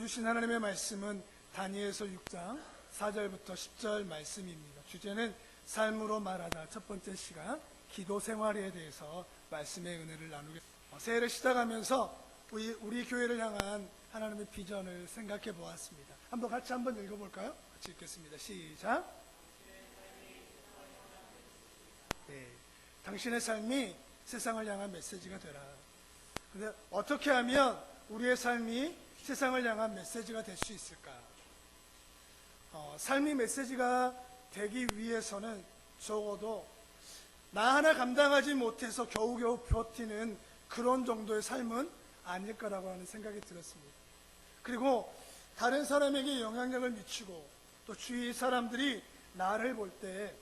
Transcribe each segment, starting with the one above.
주신 하나님의 말씀은 다니엘서 6장 4절부터 10절 말씀입니다. 주제는 삶으로 말하다. 첫 번째 시간 기도 생활에 대해서 말씀의 은혜를 나누겠습니다. 새해를 시작하면서 우리 교회를 향한 하나님의 비전을 생각해 보았습니다. 같이 한번 읽어볼까요? 같이 읽겠습니다. 시작. 네, 당신의 삶이 세상을 향한 메시지가 되라. 근데 어떻게 하면 우리의 삶이 세상을 향한 메시지가 될 수 있을까? 삶이 메시지가 되기 위해서는 적어도 나 하나 감당하지 못해서 겨우겨우 버티는 그런 정도의 삶은 아닐 거라고 하는 생각이 들었습니다. 그리고 다른 사람에게 영향력을 미치고 또 주위 사람들이 나를 볼 때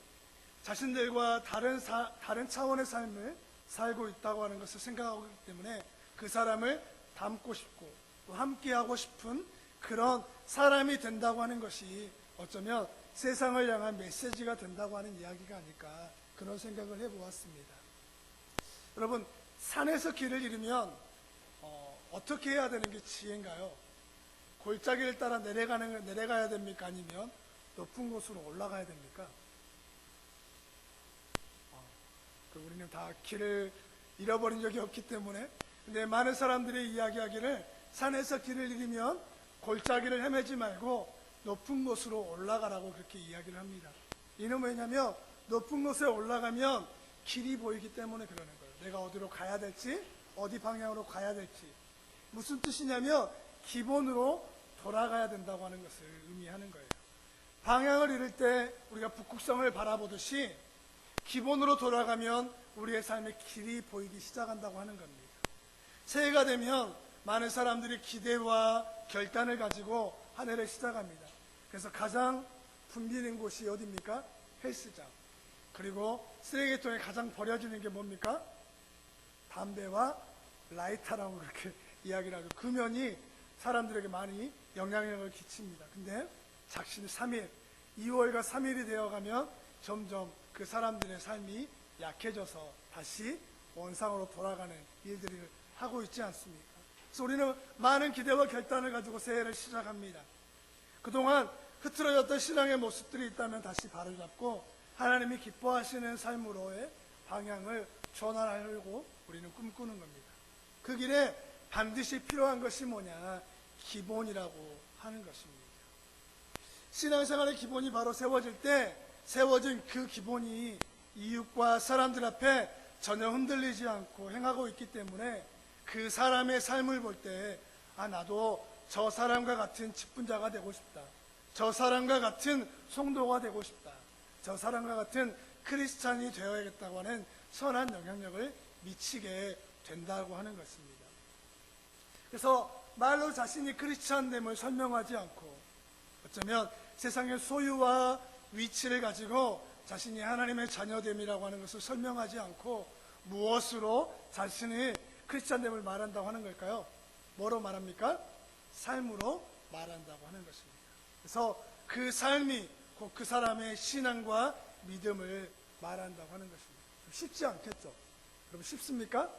자신들과 다른 차원의 삶을 살고 있다고 하는 것을 생각하기 때문에 그 사람을 닮고 싶고 또 함께하고 싶은 그런 사람이 된다고 하는 것이 어쩌면 세상을 향한 메시지가 된다고 하는 이야기가 아닐까, 그런 생각을 해보았습니다. 여러분, 산에서 길을 잃으면 어떻게 해야 되는 게 지혜인가요? 골짜기를 따라 내려가야 됩니까? 아니면 높은 곳으로 올라가야 됩니까? 우리는 다 길을 잃어버린 적이 없기 때문에. 근데 많은 사람들이 이야기하기를 산에서 길을 잃으면 골짜기를 헤매지 말고 높은 곳으로 올라가라고 그렇게 이야기를 합니다. 이는 왜냐하면 높은 곳에 올라가면 길이 보이기 때문에 그러는 거예요. 내가 어디로 가야 될지, 어디 방향으로 가야 될지. 무슨 뜻이냐면 기본으로 돌아가야 된다고 하는 것을 의미하는 거예요. 방향을 잃을 때 우리가 북극성을 바라보듯이 기본으로 돌아가면 우리의 삶의 길이 보이기 시작한다고 하는 겁니다. 새해가 되면 많은 사람들이 기대와 결단을 가지고 한 해를 시작합니다. 그래서 가장 붐비는 곳이 어디입니까? 헬스장. 그리고 쓰레기통에 가장 버려지는 게 뭡니까? 담배와 라이터라고 그렇게 이야기를 하죠. 금연이 사람들에게 많이 영향력을 끼칩니다. 근데 작심이 3일, 2월과 3일이 되어가면 점점 그 사람들의 삶이 약해져서 다시 원상으로 돌아가는 일들을 하고 있지 않습니까? 그래서 우리는 많은 기대와 결단을 가지고 새해를 시작합니다. 그동안 흐트러졌던 신앙의 모습들이 있다면 다시 바로잡고 하나님이 기뻐하시는 삶으로의 방향을 전환하려고 우리는 꿈꾸는 겁니다. 그 길에 반드시 필요한 것이 뭐냐? 기본이라고 하는 것입니다. 신앙생활의 기본이 바로 세워질 때 세워진 그 기본이 이웃과 사람들 앞에 전혀 흔들리지 않고 행하고 있기 때문에 그 사람의 삶을 볼 때 나도 저 사람과 같은 직분자가 되고 싶다. 저 사람과 같은 성도가 되고 싶다. 저 사람과 같은 크리스찬이 되어야겠다고 하는 선한 영향력을 미치게 된다고 하는 것입니다. 그래서 말로 자신이 크리스찬됨을 설명하지 않고 어쩌면 세상의 소유와 위치를 가지고 자신이 하나님의 자녀됨이라고 하는 것을 설명하지 않고 무엇으로 자신의 크리스찬됨을 말한다고 하는 걸까요? 뭐로 말합니까? 삶으로 말한다고 하는 것입니다. 그래서 그 삶이 곧 그 사람의 신앙과 믿음을 말한다고 하는 것입니다. 쉽지 않겠죠? 여러분, 쉽습니까?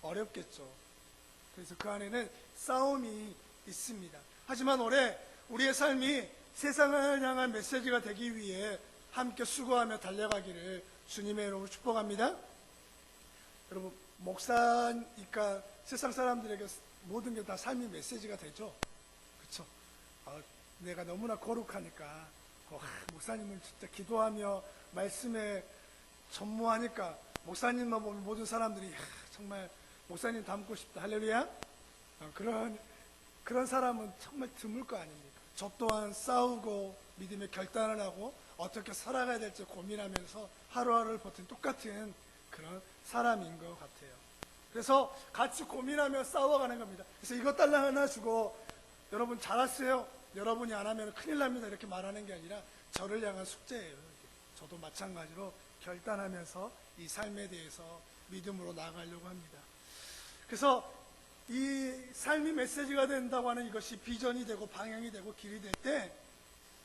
어렵겠죠. 그래서 그 안에는 싸움이 있습니다. 하지만 올해 우리의 삶이 세상을 향한 메시지가 되기 위해 함께 수고하며 달려가기를 주님의 이름으로 축복합니다. 여러분, 목사니까 세상 사람들에게 모든 게 다 삶의 메시지가 되죠. 그렇죠? 내가 너무나 거룩하니까 목사님은 진짜 기도하며 말씀에 전무하니까 목사님만 보면 모든 사람들이 정말 목사님 닮고 싶다. 할렐루야. 그런 사람은 정말 드물 거 아닙니까? 저 또한 싸우고 믿음의 결단을 하고 어떻게 살아가야 될지 고민하면서 하루하루를 버틴 똑같은 그런 사람인 것 같아요. 그래서 같이 고민하며 싸워가는 겁니다. 그래서 이것 달랑 하나 주고 여러분 잘하세요, 여러분이 안 하면 큰일 납니다, 이렇게 말하는 게 아니라 저를 향한 숙제예요. 저도 마찬가지로 결단하면서 이 삶에 대해서 믿음으로 나아가려고 합니다. 그래서 이 삶이 메시지가 된다고 하는 이것이 비전이 되고 방향이 되고 길이 될 때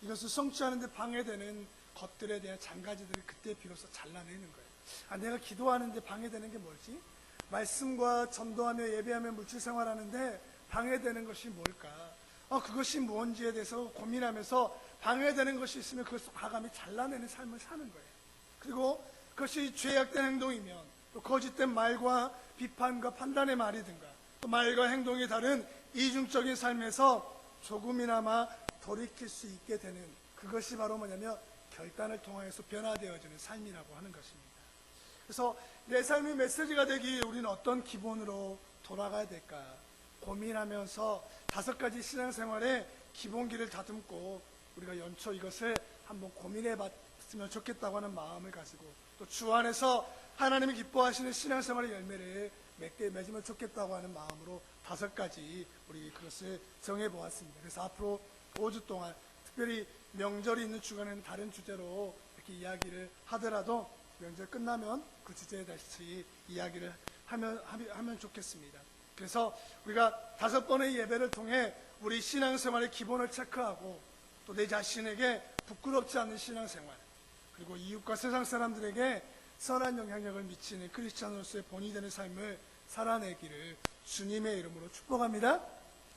이것을 성취하는 데 방해되는 것들에 대한 장가지들을 그때 비로소 잘라내는 거예요. 내가 기도하는데 방해되는 게 뭐지? 말씀과 전도하며 예배하며 물질생활하는데 방해되는 것이 뭘까? 그것이 뭔지에 대해서 고민하면서 방해되는 것이 있으면 그것을 과감히 잘라내는 삶을 사는 거예요. 그리고 그것이 죄악된 행동이면, 또 거짓된 말과 비판과 판단의 말이든가, 또 말과 행동이 다른 이중적인 삶에서 조금이나마 돌이킬 수 있게 되는, 그것이 바로 뭐냐면 결단을 통하여서 변화되어지는 삶이라고 하는 것입니다. 그래서 내 삶의 메시지가 되기 위해 우리는 어떤 기본으로 돌아가야 될까 고민하면서 5가지 신앙생활의 기본기를 다듬고 우리가 연초 이것을 한번 고민해 봤으면 좋겠다고 하는 마음을 가지고, 또 주 안에서 하나님이 기뻐하시는 신앙생활의 열매를 맺게 맺으면 좋겠다고 하는 마음으로 5가지 우리 그것을 정해 보았습니다. 그래서 앞으로 5주 동안 특별히 명절이 있는 주간에는 다른 주제로 이렇게 이야기를 하더라도 명절 끝나면 그 주제에 다시 이야기를 하면 좋겠습니다. 그래서 우리가 5번의 예배를 통해 우리 신앙생활의 기본을 체크하고, 또 내 자신에게 부끄럽지 않는 신앙생활, 그리고 이웃과 세상 사람들에게 선한 영향력을 미치는 크리스찬으로서의 본이 되는 삶을 살아내기를 주님의 이름으로 축복합니다.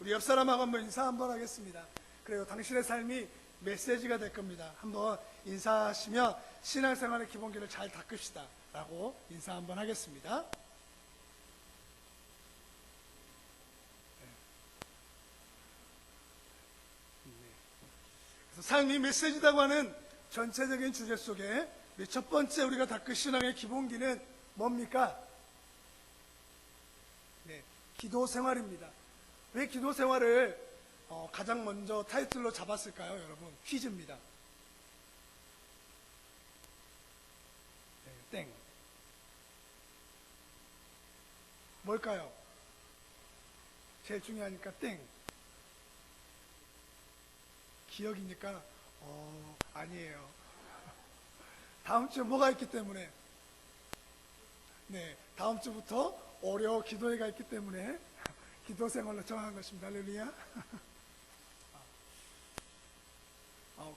우리 옆 사람하고 한번 인사 한번 하겠습니다. 그리고 당신의 삶이 메시지가 될 겁니다. 한번 인사하시며 신앙생활의 기본기를 잘 닦읍시다 라고 인사 한번 하겠습니다. 그래서 삶이 메시지라고 하는 전체적인 주제 속에 첫 번째 우리가 닦을 신앙의 기본기는 뭡니까? 기도 생활입니다. 왜 기도 생활을 가장 먼저 타이틀로 잡았을까요, 여러분? 퀴즈입니다. 땡. 뭘까요? 제일 중요하니까 땡. 기억이니까 아니에요. 다음 주에 뭐가 있기 때문에, 다음 주부터 어려워 기도회가 있기 때문에 기도 생활로 정한 것입니다. 할렐루야.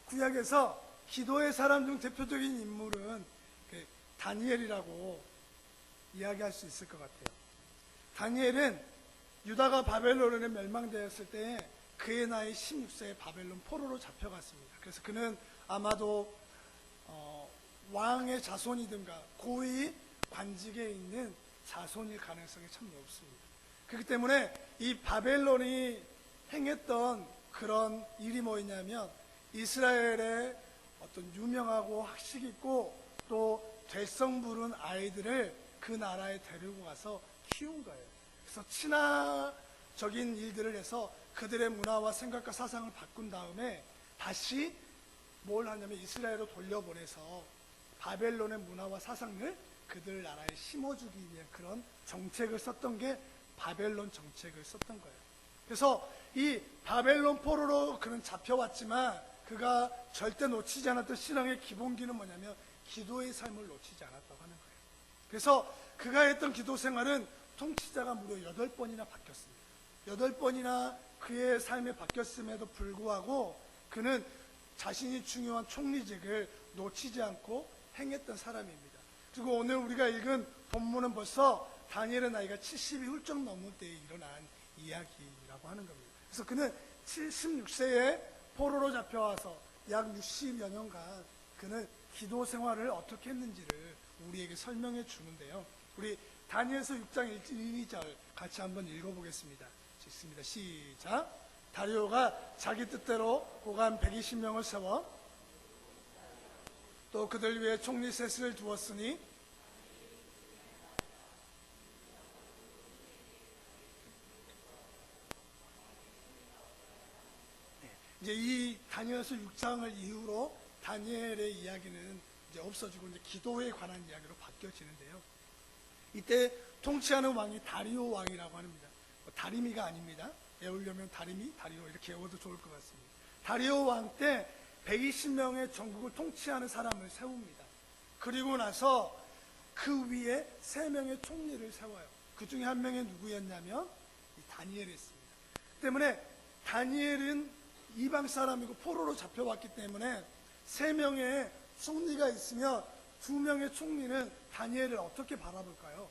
구약에서 기도의 사람 중 대표적인 인물은 다니엘이라고 이야기할 수 있을 것 같아요. 다니엘은 유다가 바벨론에 멸망되었을 때 그의 나이 16세에 바벨론 포로로 잡혀갔습니다. 그래서 그는 아마도 왕의 자손이든가 고위 관직에 있는 자손일 가능성이 참 높습니다. 그렇기 때문에 이 바벨론이 행했던 그런 일이 뭐였냐면, 이스라엘의 어떤 유명하고 학식 있고 또 될성 부른 아이들을 그 나라에 데리고 가서 키운 거예요. 그래서 친화적인 일들을 해서 그들의 문화와 생각과 사상을 바꾼 다음에 다시 뭘 하냐면 이스라엘로 돌려보내서 바벨론의 문화와 사상을 그들 나라에 심어주기 위한 그런 정책을 썼던 게 바벨론 정책을 썼던 거예요. 그래서 이 바벨론 포로로 그는 잡혀왔지만 그가 절대 놓치지 않았던 신앙의 기본기는 뭐냐면 기도의 삶을 놓치지 않았다고 하는 거예요. 그래서 그가 했던 기도 생활은 통치자가 무려 8번이나 바뀌었습니다. 8번이나 그의 삶이 바뀌었음에도 불구하고 그는 자신이 중요한 총리직을 놓치지 않고 행했던 사람입니다. 그리고 오늘 우리가 읽은 본문은 벌써 다니엘의 나이가 70이 훌쩍 넘을 때에 일어난 이야기라고 하는 겁니다. 그래서 그는 76세에 포로로 잡혀와서 약 60여 년간 그는 기도 생활을 어떻게 했는지를 우리에게 설명해 주는데요. 우리 다니엘서 6장 1, 2절 같이 한번 읽어보겠습니다. 읽습니다. 시작. 다리오가 자기 뜻대로 고관 120명을 세워 또 그들 위에 총리 셋을 두었으니 이제 이 다니엘서 6장을 이후로 다니엘의 이야기는 이제 없어지고 이제 기도에 관한 이야기로 바뀌어지는데요. 이때 통치하는 왕이 다리오 왕이라고 합니다. 다리미가 아닙니다. 외우려면 다리미, 다리오 이렇게 외워도 좋을 것 같습니다. 다리오 왕 때 120명의 전국을 통치하는 사람을 세웁니다. 그리고 나서 그 위에 3명의 총리를 세워요. 그 중에 한 명이 누구였냐면 이 다니엘이었습니다. 때문에 다니엘은 이방 사람이고 포로로 잡혀왔기 때문에 3명의 총리가 있으면 2명의 총리는 다니엘을 어떻게 바라볼까요?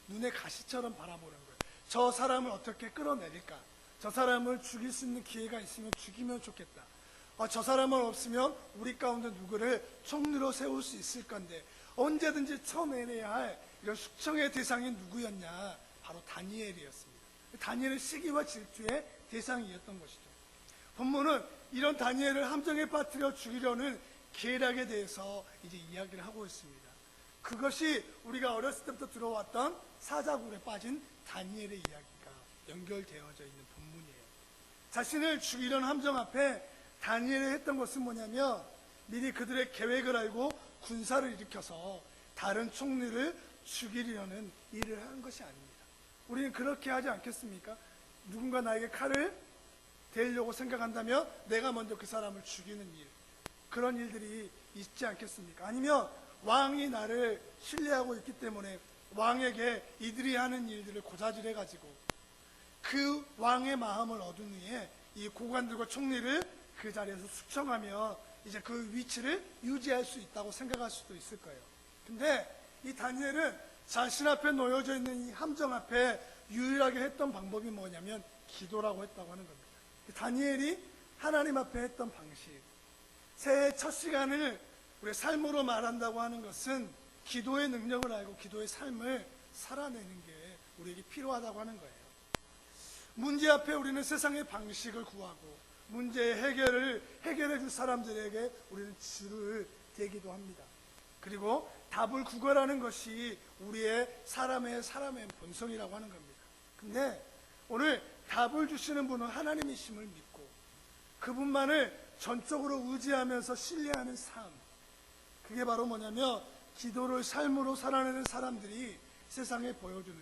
눈의 가시처럼 바라보는 거예요. 저 사람을 어떻게 끌어내릴까? 저 사람을 죽일 수 있는 기회가 있으면 죽이면 좋겠다. 저 사람은 없으면 우리 가운데 누구를 총리로 세울 수 있을 건데 언제든지 쳐내려야 할 이런 숙청의 대상이 누구였냐? 바로 다니엘이었습니다. 다니엘의 시기와 질투의 대상이었던 것이죠. 본문은 이런 다니엘을 함정에 빠뜨려 죽이려는 계략에 대해서 이제 이야기를 하고 있습니다. 그것이 우리가 어렸을 때부터 들어왔던 사자굴에 빠진 다니엘의 이야기가 연결되어져 있는 본문이에요. 자신을 죽이려는 함정 앞에 다니엘이 했던 것은 뭐냐면 미리 그들의 계획을 알고 군사를 일으켜서 다른 총리를 죽이려는 일을 한 것이 아닙니다. 우리는 그렇게 하지 않겠습니까? 누군가 나에게 칼을 대려고 생각한다면 내가 먼저 그 사람을 죽이는 일, 그런 일들이 있지 않겠습니까? 아니면 왕이 나를 신뢰하고 있기 때문에 왕에게 이들이 하는 일들을 고자질해가지고 그 왕의 마음을 얻은 후에 이 고관들과 총리를 그 자리에서 숙청하며 이제 그 위치를 유지할 수 있다고 생각할 수도 있을 거예요. 근데 이 다니엘은 자신 앞에 놓여져 있는 이 함정 앞에 유일하게 했던 방법이 뭐냐면 기도라고 했다고 하는 겁니다. 다니엘이 하나님 앞에 했던 방식, 새해 첫 시간을 우리의 삶으로 말한다고 하는 것은 기도의 능력을 알고 기도의 삶을 살아내는 게 우리에게 필요하다고 하는 거예요. 문제 앞에 우리는 세상의 방식을 구하고 문제의 해결해 줄 사람들에게 우리는 줄을 대기도 합니다. 그리고 답을 구걸하는 것이 우리의 사람의 본성이라고 하는 겁니다. 근데 오늘 답을 주시는 분은 하나님이심을 믿고 그분만을 전적으로 의지하면서 신뢰하는 삶, 그게 바로 뭐냐면 기도를 삶으로 살아내는 사람들이 세상에 보여주는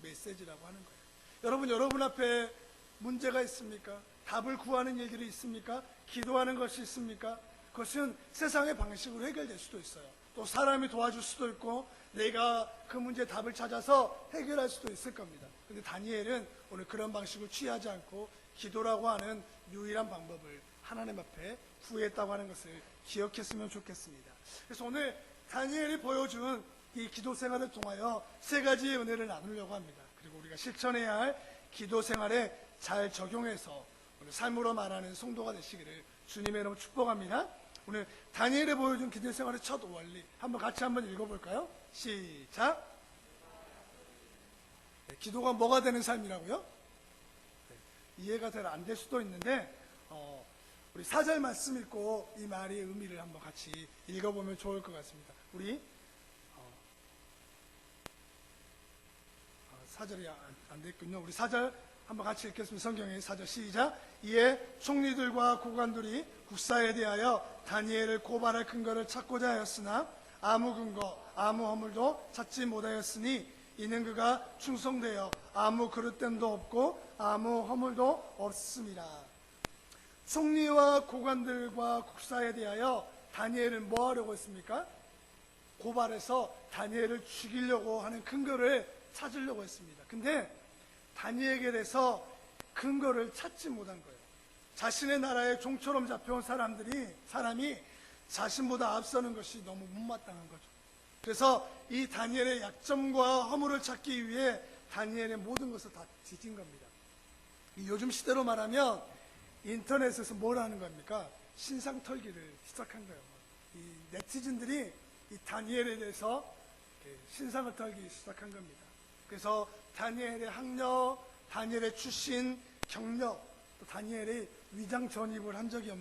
메시지라고 하는 거예요. 여러분 앞에 문제가 있습니까? 답을 구하는 일들이 있습니까? 기도하는 것이 있습니까? 그것은 세상의 방식으로 해결될 수도 있어요. 또 사람이 도와줄 수도 있고 내가 그 문제의 답을 찾아서 해결할 수도 있을 겁니다. 근데 다니엘은 오늘 그런 방식을 취하지 않고 기도라고 하는 유일한 방법을 하나님 앞에 구했다고 하는 것을 기억했으면 좋겠습니다. 그래서 오늘 다니엘이 보여준 이 기도 생활을 통하여 세 가지의 은혜를 나누려고 합니다. 그리고 우리가 실천해야 할 기도 생활에 잘 적용해서 오늘 삶으로 말하는 성도가 되시기를 주님의 이름으로 축복합니다. 오늘 다니엘이 보여준 기도 생활의 첫 원리 같이 한번 읽어볼까요? 시작. 네, 기도가 뭐가 되는 삶이라고요? 네, 이해가 잘 안 될 수도 있는데 우리 4절 말씀 읽고 이 말의 의미를 한번 같이 읽어보면 좋을 것 같습니다. 우리 4절이 안 됐군요. 우리 4절 한번 같이 읽겠습니다. 성경의 4절 시작. 이에 총리들과 고관들이 국사에 대하여 다니엘을 고발할 근거를 찾고자 하였으나 아무 근거, 아무 허물도 찾지 못하였으니 이는 그가 충성되어 아무 그릇됨도 없고 아무 허물도 없습니다. 총리와 고관들과 국사에 대하여 다니엘을 뭐 하려고 했습니까? 고발해서 다니엘을 죽이려고 하는 근거를 찾으려고 했습니다. 근데 다니엘에 대해서 근거를 찾지 못한 거예요. 자신의 나라에 종처럼 잡혀온 사람이 자신보다 앞서는 것이 너무 못마땅한 거죠. 그래서 이 다니엘의 약점과 허물을 찾기 위해 다니엘의 모든 것을 다 뒤진 겁니다. 요즘 시대로 말하면 인터넷에서 뭘 하는 겁니까? 신상 털기를 시작한 거예요. 이 네티즌들이 이 다니엘에 대해서 신상을 털기 시작한 겁니다. 그래서 다니엘의 학력, 다니엘의 출신, 경력, 또 다니엘이 위장 전입을 한 적이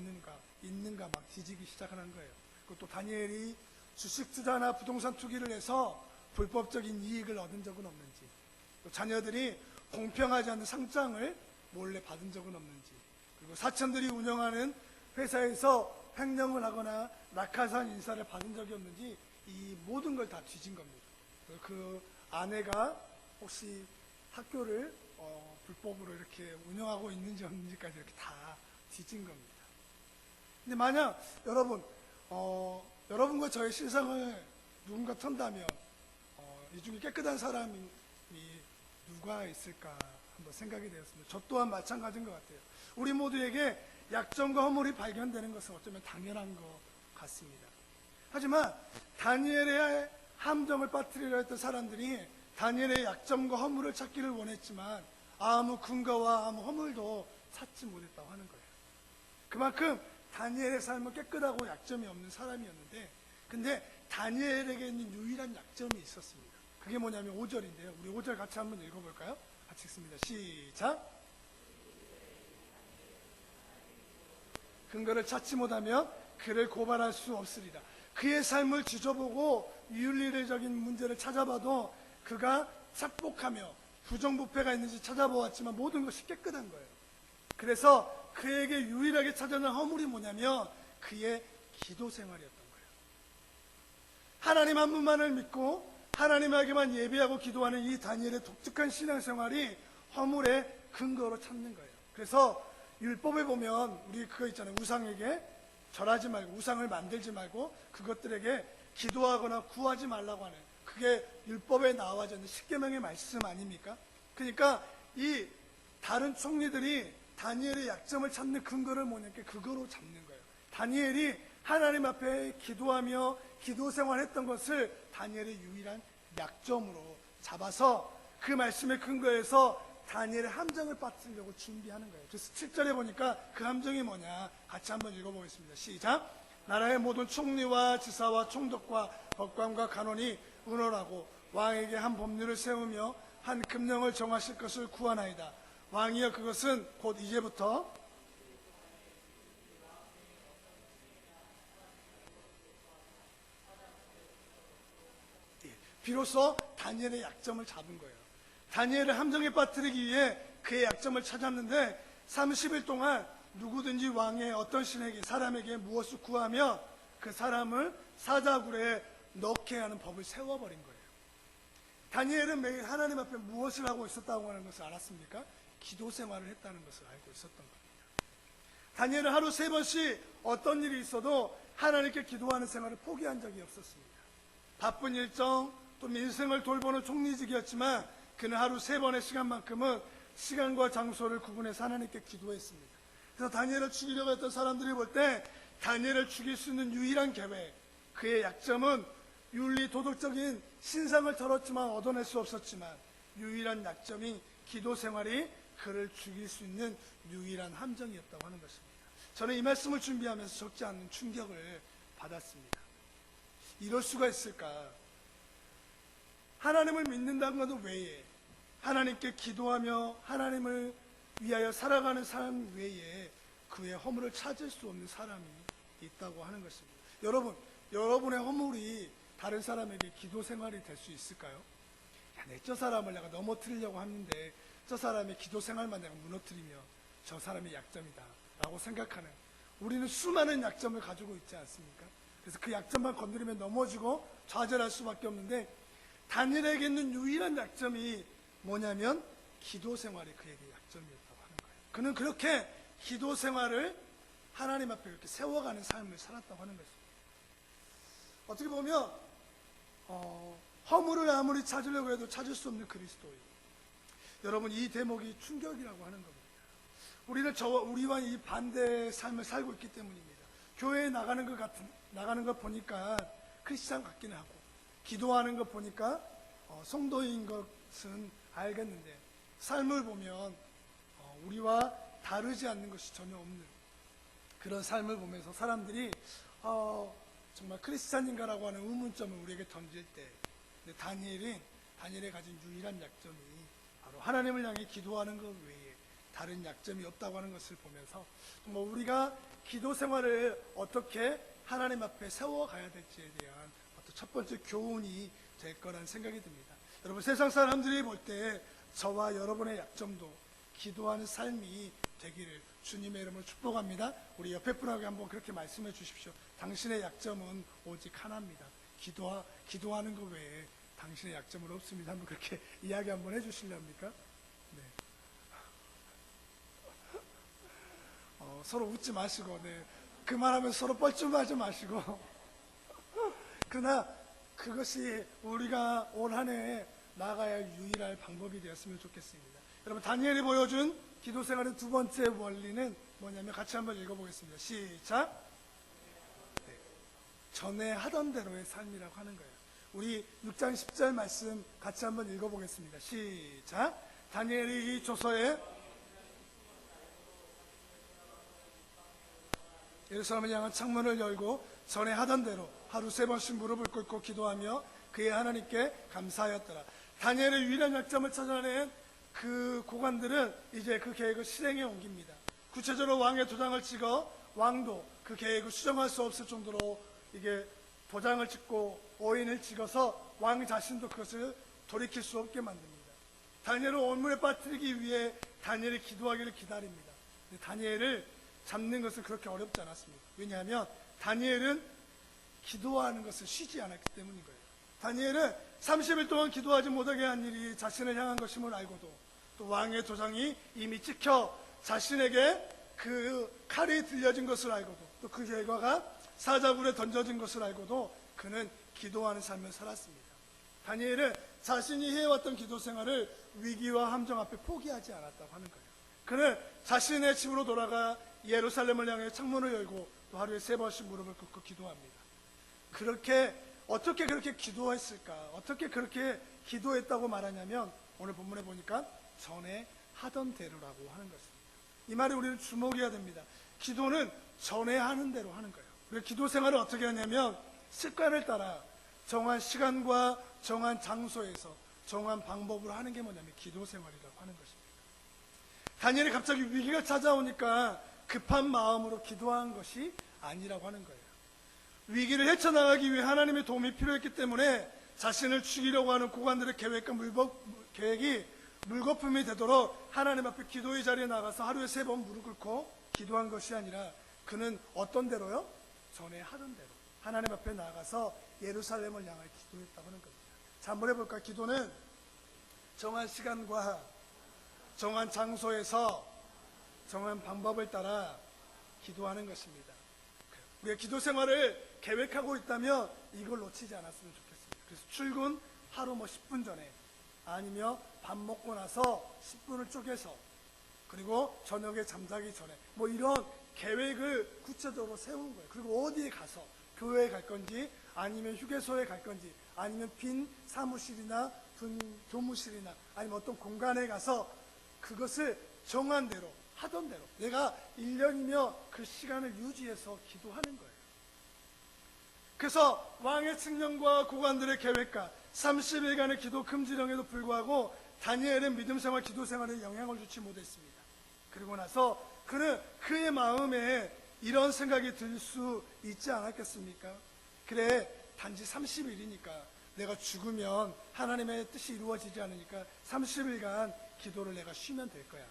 있는가 막 뒤지기 시작하는 거예요. 그리고 또 다니엘이 주식 투자나 부동산 투기를 해서 불법적인 이익을 얻은 적은 없는지, 또 자녀들이 공평하지 않은 상장을 몰래 받은 적은 없는지, 그리고 사천들이 운영하는 회사에서 횡령을 하거나 낙하산 인사를 받은 적이 없는지 이 모든 걸 다 뒤진 겁니다. 그 아내가 혹시 학교를 불법으로 이렇게 운영하고 있는지 없는지까지 이렇게 다 뒤진 겁니다. 근데 만약 여러분과 저의 신상을 누군가 턴다면 이 중에 깨끗한 사람이 누가 있을까 한번 생각이 되었습니다. 저 또한 마찬가지인 것 같아요. 우리 모두에게 약점과 허물이 발견되는 것은 어쩌면 당연한 것 같습니다. 하지만 다니엘의 함정을 빠뜨리려 했던 사람들이 다니엘의 약점과 허물을 찾기를 원했지만 아무 근거와 아무 허물도 찾지 못했다고 하는 거예요. 그만큼 다니엘의 삶은 깨끗하고 약점이 없는 사람이었는데, 근데 다니엘에게 있는 유일한 약점이 있었습니다. 그게 뭐냐면 5절인데요. 우리 5절 같이 한번 읽어볼까요? 같이 읽습니다. 시작. 근거를 찾지 못하면 그를 고발할 수 없으리라. 그의 삶을 뒤져보고 윤리적인 문제를 찾아봐도 그가 착복하며 부정부패가 있는지 찾아보았지만 모든 것이 깨끗한 거예요. 그래서 그에게 유일하게 찾아낸 허물이 뭐냐면 그의 기도 생활이었던 거예요. 하나님 한 분만을 믿고 하나님에게만 예배하고 기도하는 이 다니엘의 독특한 신앙생활이 허물의 근거로 찾는 거예요. 그래서 율법에 보면 우리 그거 있잖아요. 우상에게 절하지 말고 우상을 만들지 말고 그것들에게 기도하거나 구하지 말라고 하는, 그게 율법에 나와 있는 십계명의 말씀 아닙니까? 그러니까 이 다른 총리들이 다니엘의 약점을 찾는 근거를 뭐냐면 그거로 잡는 거예요. 다니엘이 하나님 앞에 기도하며 기도 생활했던 것을 다니엘의 유일한 약점으로 잡아서 그 말씀의 근거에서 다니엘의 함정을 빠뜨리려고 준비하는 거예요. 그래서 7절에 보니까 그 함정이 뭐냐 같이 한번 읽어보겠습니다. 시작. 나라의 모든 총리와 지사와 총독과 법관과 간원이 의논하고 왕에게 한 법률을 세우며 한 금령을 정하실 것을 구하나이다. 왕이여 그것은 곧 이제부터 비로소 다니엘의 약점을 잡은 거예요. 다니엘을 함정에 빠뜨리기 위해 그의 약점을 찾았는데 30일 동안 누구든지 왕의 어떤 신에게 사람에게 무엇을 구하면 그 사람을 사자굴에 넣게 하는 법을 세워버린 거예요. 다니엘은 매일 하나님 앞에 무엇을 하고 있었다고 하는 것을 알았습니까? 기도 생활을 했다는 것을 알고 있었던 겁니다. 다니엘은 하루 3번씩 어떤 일이 있어도 하나님께 기도하는 생활을 포기한 적이 없었습니다. 바쁜 일정 또 민생을 돌보는 총리직이었지만 그는 하루 3번의 시간만큼은 시간과 장소를 구분해서 하나님께 기도했습니다. 그래서 다니엘을 죽이려고 했던 사람들이 볼 때 다니엘을 죽일 수 있는 유일한 계획, 그의 약점은 윤리 도덕적인 신상을 털었지만 얻어낼 수 없었지만 유일한 약점이 기도 생활이 그를 죽일 수 있는 유일한 함정이었다고 하는 것입니다. 저는 이 말씀을 준비하면서 적지 않은 충격을 받았습니다. 이럴 수가 있을까? 하나님을 믿는다는 것은 외에 하나님께 기도하며 하나님을 위하여 살아가는 사람 외에 그의 허물을 찾을 수 없는 사람이 있다고 하는 것입니다. 여러분의 허물이 다른 사람에게 기도 생활이 될 수 있을까요? 야, 저 사람을 내가 넘어뜨리려고 하는데 저 사람의 기도 생활만 내가 무너뜨리며 저 사람의 약점이다 라고 생각하는, 우리는 수많은 약점을 가지고 있지 않습니까? 그래서 그 약점만 건드리면 넘어지고 좌절할 수밖에 없는데 다니엘에게 있는 유일한 약점이 뭐냐면 기도 생활이 그에게 약점이었다고 하는 거예요. 그는 그렇게 기도 생활을 하나님 앞에 이렇게 세워가는 삶을 살았다고 하는 것입니다. 어떻게 보면 허물을 아무리 찾으려고 해도 찾을 수 없는 그리스도인. 여러분, 이 대목이 충격이라고 하는 겁니다. 우리는 우리와 이 반대의 삶을 살고 있기 때문입니다. 교회에 나가는 것 보니까 크리스찬 같기는 하고 기도하는 것 보니까 성도인 것은 알겠는데 삶을 보면 우리와 다르지 않는 것이 전혀 없는 그런 삶을 보면서 사람들이 정말 크리스찬인가라고 하는 의문점을 우리에게 던질 때, 근데 다니엘이 가진 유일한 약점이 바로 하나님을 향해 기도하는 것 외에 다른 약점이 없다고 하는 것을 보면서 정말 우리가 기도 생활을 어떻게 하나님 앞에 세워가야 될지에 대한 어떤 첫 번째 교훈이 될 거란 생각이 듭니다. 여러분, 세상 사람들이 볼 때 저와 여러분의 약점도 기도하는 삶이 되기를 주님의 이름으로 축복합니다. 우리 옆에 분에게 한번 그렇게 말씀해 주십시오. 당신의 약점은 오직 하나입니다. 기도하는 것 외에 당신의 약점은 없습니다. 한번 그렇게 이야기 한번 해주실랍니까? 네. 서로 웃지 마시고, 네. 그 말하면 서로 뻘쭘하지 마시고. 그러나 그것이 우리가 올 한 해에 나가야 유일할 방법이 되었으면 좋겠습니다. 여러분, 다니엘이 보여준 기도 생활의 두 번째 원리는 뭐냐면 같이 한번 읽어보겠습니다. 시작. 네. 전에 하던 대로의 삶이라고 하는 거예요. 우리 6장 10절 말씀 같이 한번 읽어보겠습니다. 시작. 다니엘이 이 조서에 예루살렘을 향한 창문을 열고 전에 하던 대로 하루 3번씩 무릎을 꿇고 기도하며 그의 하나님께 감사하였더라. 다니엘의 유일한 약점을 찾아낸 그 고관들은 이제 그 계획을 실행에 옮깁니다. 구체적으로 왕의 도장을 찍어 왕도 그 계획을 수정할 수 없을 정도로 이게 도장을 찍고 오인을 찍어서 왕 자신도 그것을 돌이킬 수 없게 만듭니다. 다니엘을 온물에 빠뜨리기 위해 다니엘이 기도하기를 기다립니다. 다니엘을 잡는 것은 그렇게 어렵지 않았습니다. 왜냐하면 다니엘은 기도하는 것을 쉬지 않았기 때문인 거예요. 다니엘은 30일 동안 기도하지 못하게 한 일이 자신을 향한 것임을 알고도, 또 왕의 도장이 이미 찍혀 자신에게 그 칼이 들려진 것을 알고도, 또 그 결과가 사자굴에 던져진 것을 알고도 그는 기도하는 삶을 살았습니다. 다니엘은 자신이 해왔던 기도 생활을 위기와 함정 앞에 포기하지 않았다고 하는 거예요. 그는 자신의 집으로 돌아가 예루살렘을 향해 창문을 열고 또 하루에 3번씩 무릎을 꿇고 기도합니다. 어떻게 그렇게 기도했을까? 어떻게 그렇게 기도했다고 말하냐면 오늘 본문에 보니까 전에 하던 대로라고 하는 것입니다. 이 말에 우리는 주목해야 됩니다. 기도는 전에 하는 대로 하는 거예요. 우리가 기도 생활을 어떻게 하냐면 습관을 따라 정한 시간과 정한 장소에서 정한 방법으로 하는 게 뭐냐면 기도 생활이라고 하는 것입니다. 다니엘이 갑자기 위기가 찾아오니까 급한 마음으로 기도한 것이 아니라고 하는 거예요. 위기를 헤쳐나가기 위해 하나님의 도움이 필요했기 때문에 자신을 죽이려고 하는 고관들의 계획이 물거품이 되도록 하나님 앞에 기도의 자리에 나가서 하루에 3번 무릎 꿇고 기도한 것이 아니라 그는 어떤 대로요? 전에 하던 대로 하나님 앞에 나가서 예루살렘을 향해 기도했다고 하는 겁니다. 자, 한번 해볼까요? 기도는 정한 시간과 정한 장소에서 정한 방법을 따라 기도하는 것입니다. 우리가 기도 생활을 계획하고 있다면 이걸 놓치지 않았으면 좋겠습니다. 그래서 출근 하루 10분 전에, 아니면 밥 먹고 나서 10분을 쪼개서, 그리고 저녁에 잠자기 전에 이런 계획을 구체적으로 세우는 거예요. 그리고 어디에 가서 교회에 갈 건지, 아니면 휴게소에 갈 건지, 아니면 빈 사무실이나 빈 교무실이나 아니면 어떤 공간에 가서 그것을 정한 대로 하던 대로 내가 1년이며 그 시간을 유지해서 기도하는 거예요. 그래서 왕의 측령과 고관들의 계획과 30일간의 기도 금지령에도 불구하고 다니엘은 믿음 생활, 기도 생활에 영향을 주지 못했습니다. 그리고 나서 그는 그의 마음에 이런 생각이 들 수 있지 않았겠습니까? 그래, 단지 30일이니까 내가 죽으면 하나님의 뜻이 이루어지지 않으니까 30일간 기도를 내가 쉬면 될 거야.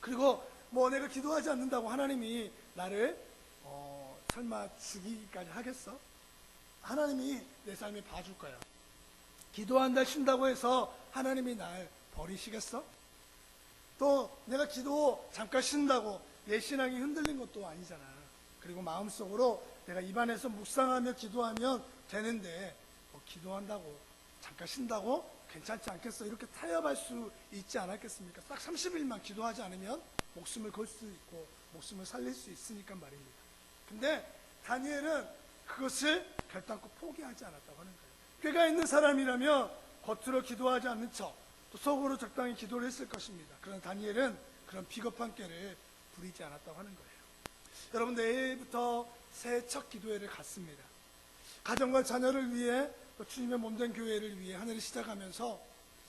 그리고 내가 기도하지 않는다고 하나님이 나를 설마 죽이기까지 하겠어? 하나님이 내 삶에 봐줄 거야. 기도한다 쉰다고 해서 하나님이 날 버리시겠어? 또 내가 기도 잠깐 쉰다고 내 신앙이 흔들린 것도 아니잖아. 그리고 마음속으로 내가 입안에서 묵상하며 기도하면 되는데 기도한다고 잠깐 쉰다고 괜찮지 않겠어? 이렇게 타협할 수 있지 않았겠습니까? 딱 30일만 기도하지 않으면 목숨을 걸 수 있고 목숨을 살릴 수 있으니까 말입니다. 근데 다니엘은 그것을 결단코 포기하지 않았다고 하는 거예요. 꾀가 있는 사람이라면 겉으로 기도하지 않는 척, 또 속으로 적당히 기도를 했을 것입니다. 그러나 다니엘은 그런 비겁한 꾀를 부리지 않았다고 하는 거예요. 여러분, 내일부터 새해 첫 기도회를 갖습니다. 가정과 자녀를 위해, 또 주님의 몸된 교회를 위해 한 해를 시작하면서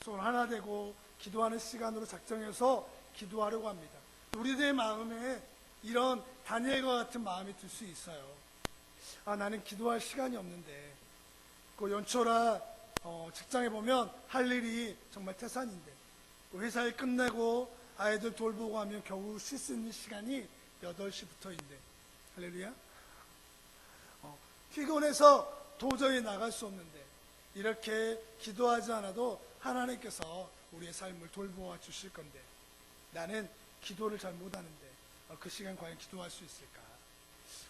손 하나 되고 기도하는 시간으로 작정해서 기도하려고 합니다. 우리들의 마음에 이런 다니엘과 같은 마음이 들 수 있어요. 나는 기도할 시간이 없는데, 그 연초라 직장에 보면 할 일이 정말 태산인데, 회사 일 끝내고 아이들 돌보고 하면 겨우 쉴 수 있는 시간이 8시부터인데, 할렐루야? 피곤해서 도저히 나갈 수 없는데, 이렇게 기도하지 않아도 하나님께서 우리의 삶을 돌보아 주실 건데, 나는 기도를 잘 못하는데 그 시간 과연 기도할 수 있을까?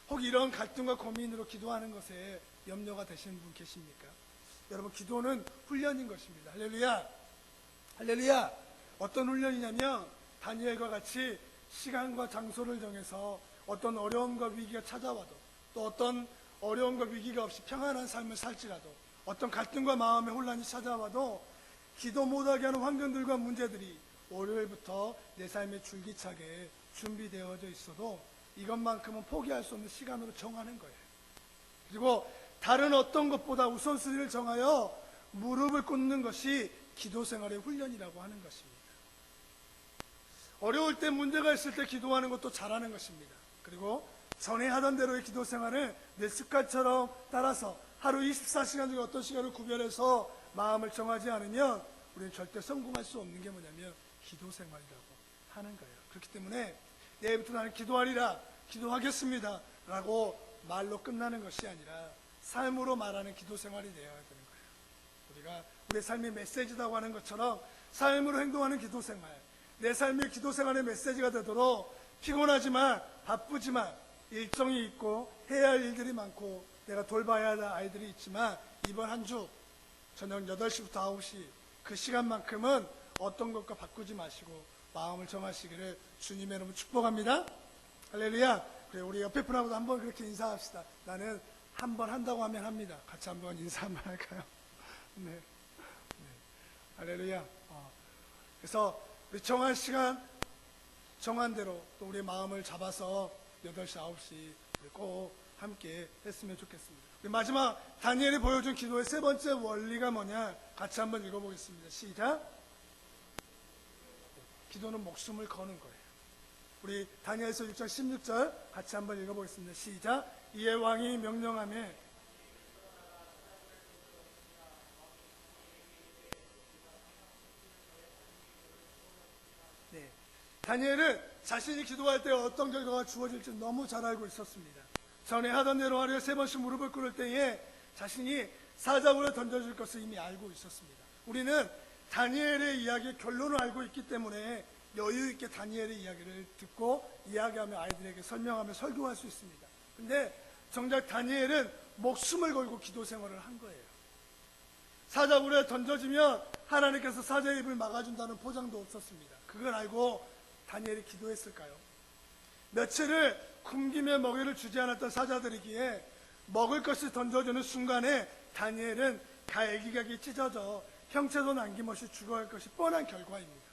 혹 이런 갈등과 고민으로 기도하는 것에 염려가 되시는 분 계십니까? 여러분, 기도는 훈련인 것입니다. 할렐루야! 할렐루야! 어떤 훈련이냐면 다니엘과 같이 시간과 장소를 정해서 어떤 어려움과 위기가 찾아와도, 또 어떤 어려움과 위기가 없이 평안한 삶을 살지라도, 어떤 갈등과 마음의 혼란이 찾아와도 기도 못하게 하는 환경들과 문제들이 월요일부터 내 삶에 줄기차게 준비되어져 있어도 이것만큼은 포기할 수 없는 시간으로 정하는 거예요. 그리고 다른 어떤 것보다 우선순위를 정하여 무릎을 꿇는 것이 기도 생활의 훈련이라고 하는 것입니다. 어려울 때, 문제가 있을 때 기도하는 것도 잘하는 것입니다. 그리고 전에 하던 대로의 기도 생활을 내 습관처럼 따라서 하루 24시간 중에 어떤 시간을 구별해서 마음을 정하지 않으면 우리는 절대 성공할 수 없는 게 뭐냐면 기도 생활이라고 하는 거예요. 그렇기 때문에 내일부터 나는 기도하리라, 기도하겠습니다 라고 말로 끝나는 것이 아니라 삶으로 말하는 기도 생활이 되어야 되는 거예요. 우리가 우리의 삶의 메시지라고 하는 것처럼 삶으로 행동하는 기도 생활, 내 삶의 기도 생활의 메시지가 되도록 피곤하지만 바쁘지만 일정이 있고 해야 할 일들이 많고 내가 돌봐야 할 아이들이 있지만 이번 한 주 저녁 8시부터 9시 그 시간만큼은 어떤 것과 바꾸지 마시고 마음을 정하시기를 주님의 이름으로 축복합니다. 할렐루야. 그래, 우리 옆에 분하고도 한번 그렇게 인사합시다. 나는 한번 한다고 하면 합니다. 같이 한번 인사 한번 할까요? 네. 할렐루야. 그래서 우리 정한 시간, 정한 대로 또 우리 마음을 잡아서 8시, 9시 우리 꼭 함께 했으면 좋겠습니다. 우리 마지막 다니엘이 보여준 기도의 세 번째 원리가 뭐냐? 같이 한번 읽어보겠습니다. 시작. 기도는 목숨을 거는 거예요. 우리 다니엘서 6장 16절 같이 한번 읽어보겠습니다. 시작. 이에 왕이 명령하며 다니엘은 자신이 기도할 때 어떤 결과가 주어질지 너무 잘 알고 있었습니다. 전에 하던 대로 하루에 3번씩 무릎을 꿇을 때에 자신이 사자굴에 던져질 것을 이미 알고 있었습니다. 우리는 다니엘의 이야기의 결론을 알고 있기 때문에 여유 있게 다니엘의 이야기를 듣고 이야기하며 아이들에게 설명하며 설교할 수 있습니다. 근데 정작 다니엘은 목숨을 걸고 기도 생활을 한 거예요. 사자굴에 던져지면 하나님께서 사자의 입을 막아준다는 포장도 없었습니다. 그걸 알고 다니엘이 기도했을까요? 며칠을 굶기며 먹이를 주지 않았던 사자들이기에 먹을 것을 던져주는 순간에 다니엘은 갈기각이 찢어져 형체도 남김없이 죽어갈 것이 뻔한 결과입니다.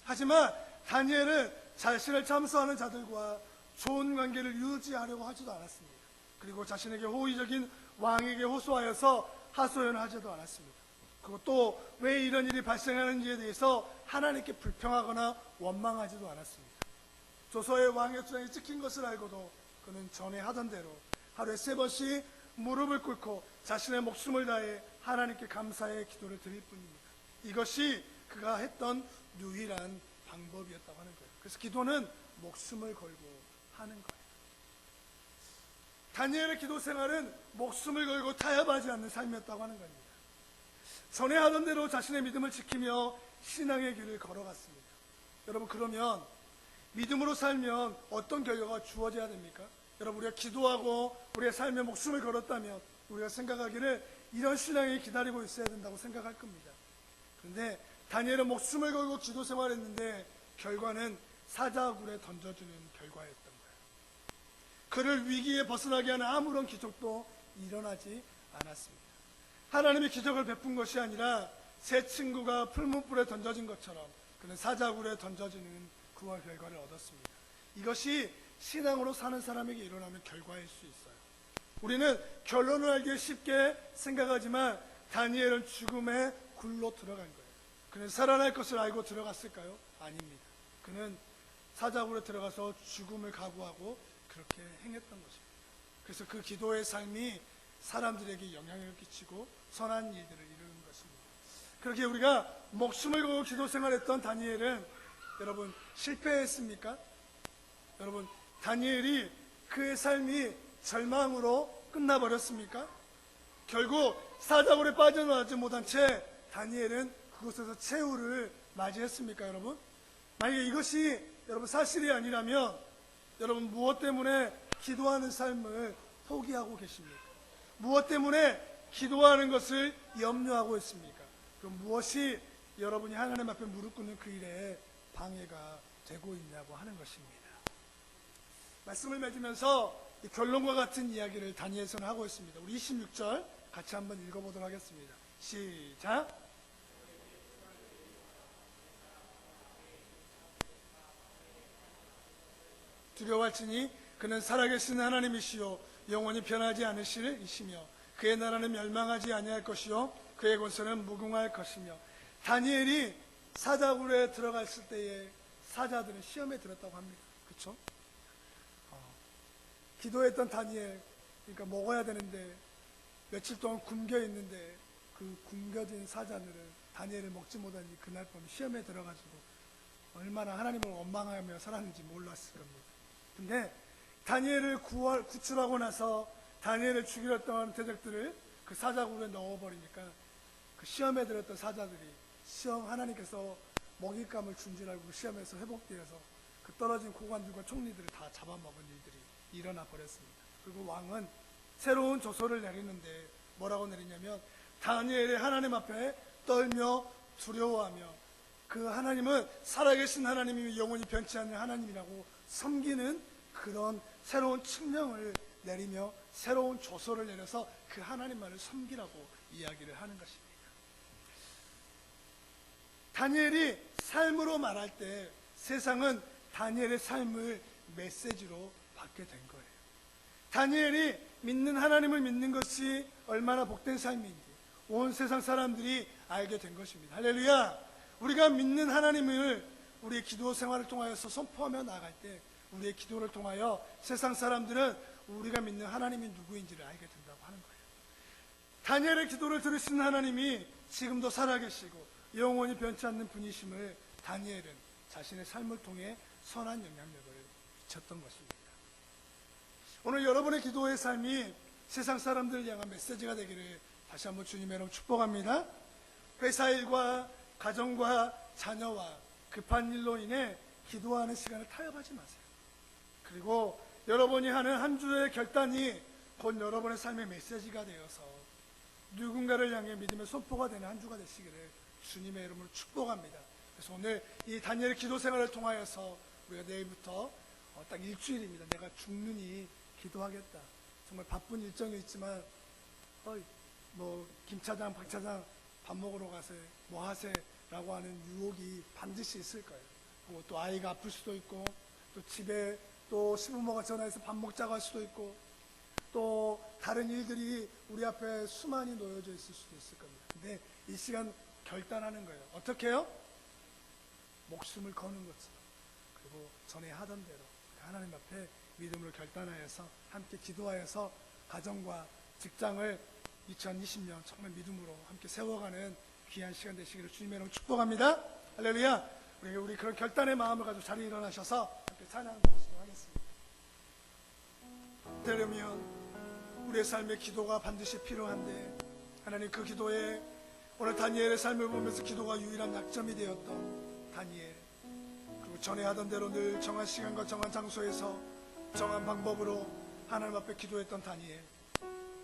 하지만 다니엘은 자신을 참소하는 자들과 좋은 관계를 유지하려고 하지도 않았습니다. 그리고 자신에게 호의적인 왕에게 호소하여서 하소연하지도 않았습니다. 그리고 또 왜 이런 일이 발생하는지에 대해서 하나님께 불평하거나 원망하지도 않았습니다. 조서의 왕의 주장이 찍힌 것을 알고도 그는 전에 하던 대로 하루에 3번씩 무릎을 꿇고 자신의 목숨을 다해 하나님께 감사의 기도를 드릴 뿐입니다. 이것이 그가 했던 유일한 방법이었다고 하는 거예요. 그래서 기도는 목숨을 걸고 하는 거예요. 다니엘의 기도 생활은 목숨을 걸고 타협하지 않는 삶이었다고 하는 겁니다. 전에 하던 대로 자신의 믿음을 지키며 신앙의 길을 걸어갔습니다. 여러분, 그러면 믿음으로 살면 어떤 결과가 주어져야 됩니까? 여러분, 우리가 기도하고 우리의 삶에 목숨을 걸었다면 우리가 생각하기를 이런 신앙이 기다리고 있어야 된다고 생각할 겁니다. 그런데 다니엘은 목숨을 걸고 기도 생활했는데 결과는 사자굴에 던져주는 결과였던 거예요. 그를 위기에 벗어나게 하는 아무런 기적도 일어나지 않았습니다. 하나님이 기적을 베푼 것이 아니라 새 친구가 풀무불에 던져진 것처럼 그는 사자굴에 던져지는 구원 결과를 얻었습니다. 이것이 신앙으로 사는 사람에게 일어나는 결과일 수 있어요. 우리는 결론을 알기 쉽게 생각하지만 다니엘은 죽음의 굴로 들어간 거예요. 그는 살아날 것을 알고 들어갔을까요? 아닙니다. 그는 사자굴에 들어가서 죽음을 각오하고 그렇게 행했던 것입니다. 그래서 그 기도의 삶이 사람들에게 영향을 끼치고 선한 일들을 이루는 것입니다. 그렇게 우리가 목숨을 걸고 기도 생활했던 다니엘은 여러분 실패했습니까? 여러분, 다니엘이 그의 삶이 절망으로 끝나버렸습니까? 결국 사자굴에 빠져나오지 못한 채 다니엘은 그곳에서 최후를 맞이했습니까, 여러분? 만약에 이것이 여러분 사실이 아니라면 여러분 무엇 때문에 기도하는 삶을 포기하고 계십니까? 무엇 때문에 기도하는 것을 염려하고 있습니까? 그럼 무엇이 여러분이 하나님 앞에 무릎 꿇는 그 일에 방해가 되고 있냐고 하는 것입니다. 말씀을 맺으면서 결론과 같은 이야기를 다니엘서는 하고 있습니다. 우리 26절 같이 한번 읽어보도록 하겠습니다. 시작. 두려워할지니 그는 살아계신 하나님이시요 영원히 변하지 않으실 이시며 그의 나라는 멸망하지 아니할 것이요 그의 권세는 무궁할 것이며. 다니엘이 사자굴에 들어갔을 때에 사자들은 시험에 들었다고 합니다. 그렇죠? 기도했던 다니엘, 그러니까 먹어야 되는데 며칠 동안 굶겨 있는데 그 굶겨진 사자들은 다니엘을 먹지 못하니 그날 밤 시험에 들어가지고 얼마나 하나님을 원망하며 살았는지 몰랐을 겁니다. 근데 다니엘을 구출하고 나서 다니엘을 죽이려 했던 대적들을 그 사자굴에 넣어버리니까 그 시험에 들었던 사자들이 하나님께서 먹잇감을 준 줄 알고 그 시험에서 회복되어서 그 떨어진 고관들과 총리들을 다 잡아먹은 일들이 일어나 버렸습니다. 그리고 왕은 새로운 조서를 내리는데 뭐라고 내리냐면 다니엘의 하나님 앞에 떨며 두려워하며 그 하나님은 살아계신 하나님이며 영원히 변치 않는 하나님이라고 섬기는 그런 새로운 칙령을 내리며 새로운 조서를 내려서 그 하나님만을 섬기라고 이야기를 하는 것입니다. 다니엘이 삶으로 말할 때 세상은 다니엘의 삶을 메시지로 받게 된 거예요. 다니엘이 믿는 하나님을 믿는 것이 얼마나 복된 삶인지 온 세상 사람들이 알게 된 것입니다. 할렐루야! 우리가 믿는 하나님을 우리의 기도 생활을 통하여서 선포하며 나아갈 때 우리의 기도를 통하여 세상 사람들은 우리가 믿는 하나님이 누구인지를 알게 된다고 하는 거예요. 다니엘의 기도를 들으신 하나님이 지금도 살아계시고 영원히 변치 않는 분이심을 다니엘은 자신의 삶을 통해 선한 영향력을 미쳤던 것입니다. 오늘 여러분의 기도의 삶이 세상 사람들을 향한 메시지가 되기를 다시 한번 주님의 이름으로 축복합니다. 회사 일과 가정과 자녀와 급한 일로 인해 기도하는 시간을 타협하지 마세요. 그리고 여러분이 하는 한 주의 결단이 곧 여러분의 삶의 메시지가 되어서 누군가를 향해 믿음의 선포가 되는 한 주가 되시기를 주님의 이름으로 축복합니다. 그래서 오늘 이 다니엘의 기도 생활을 통하여서 우리가 내일부터 딱 일주일입니다. 내가 죽느니 기도하겠다. 정말 바쁜 일정이 있지만 김 차장, 박 차장 밥 먹으러 가세요. 뭐 하세요? 라고 하는 유혹이 반드시 있을 거예요. 그리고 또 아이가 아플 수도 있고 또 집에 또 시부모가 전화해서 밥 먹자고 할 수도 있고 또 다른 일들이 우리 앞에 수많이 놓여져 있을 수도 있을 겁니다. 근데 이 시간 결단하는 거예요. 어떻게 해요? 목숨을 거는 것처럼. 그리고 전에 하던 대로 하나님 앞에 믿음으로 결단하여서 함께 기도하여서 가정과 직장을 2020년 정말 믿음으로 함께 세워가는 귀한 시간 되시기를 주님의 이름으로 축복합니다. 할렐루야. 우리 그런 결단의 마음을 가지고 자리에 일어나셔서 함께 찬양을 드리도록 하겠습니다. 되려면 우리의 삶에 기도가 반드시 필요한데 하나님 그 기도에 오늘 다니엘의 삶을 보면서 기도가 유일한 약점이 되었던 다니엘, 그리고 전에 하던 대로 늘 정한 시간과 정한 장소에서 정한 방법으로 하나님 앞에 기도했던 다니엘,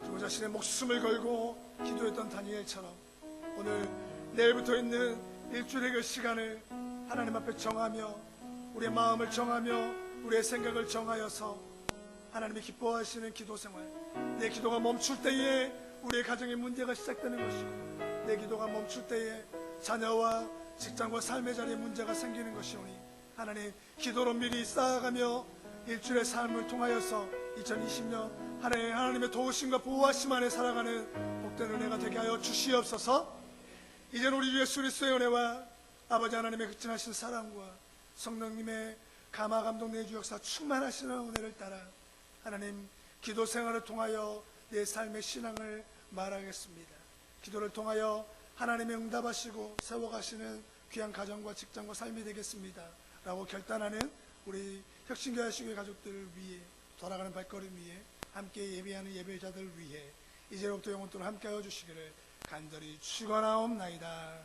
그리고 자신의 목숨을 걸고 기도했던 다니엘처럼 오늘 내일부터 있는 일주일의 그 시간을 하나님 앞에 정하며 우리의 마음을 정하며 우리의 생각을 정하여서 하나님이 기뻐하시는 기도 생활, 내 기도가 멈출 때에 우리의 가정에 문제가 시작되는 것이고 내 기도가 멈출 때에 자녀와 직장과 삶의 자리에 문제가 생기는 것이오니 하나님 기도로 미리 쌓아가며 일주일의 삶을 통하여서 2020년 하나님의 도우심과 보호하심 안에 살아가는 복된 은혜가 되게 하여 주시옵소서. 이제는 우리 주 예수 그리스도의 은혜와 아버지 하나님의 극진하신 사랑과 성령님의 감화 감동 내주 역사 충만하시는 은혜를 따라 하나님 기도 생활을 통하여 내 삶의 신앙을 말하겠습니다. 기도를 통하여 하나님의 응답하시고 세워가시는 귀한 가정과 직장과 삶이 되겠습니다 라고 결단하는 우리 혁신교회 하시교회 가족들을 위해 돌아가는 발걸음 위에 함께 예배하는 예배자들을 위해 이제로부터 영원토록 함께하여 주시기를 간절히 축원하옵나이다.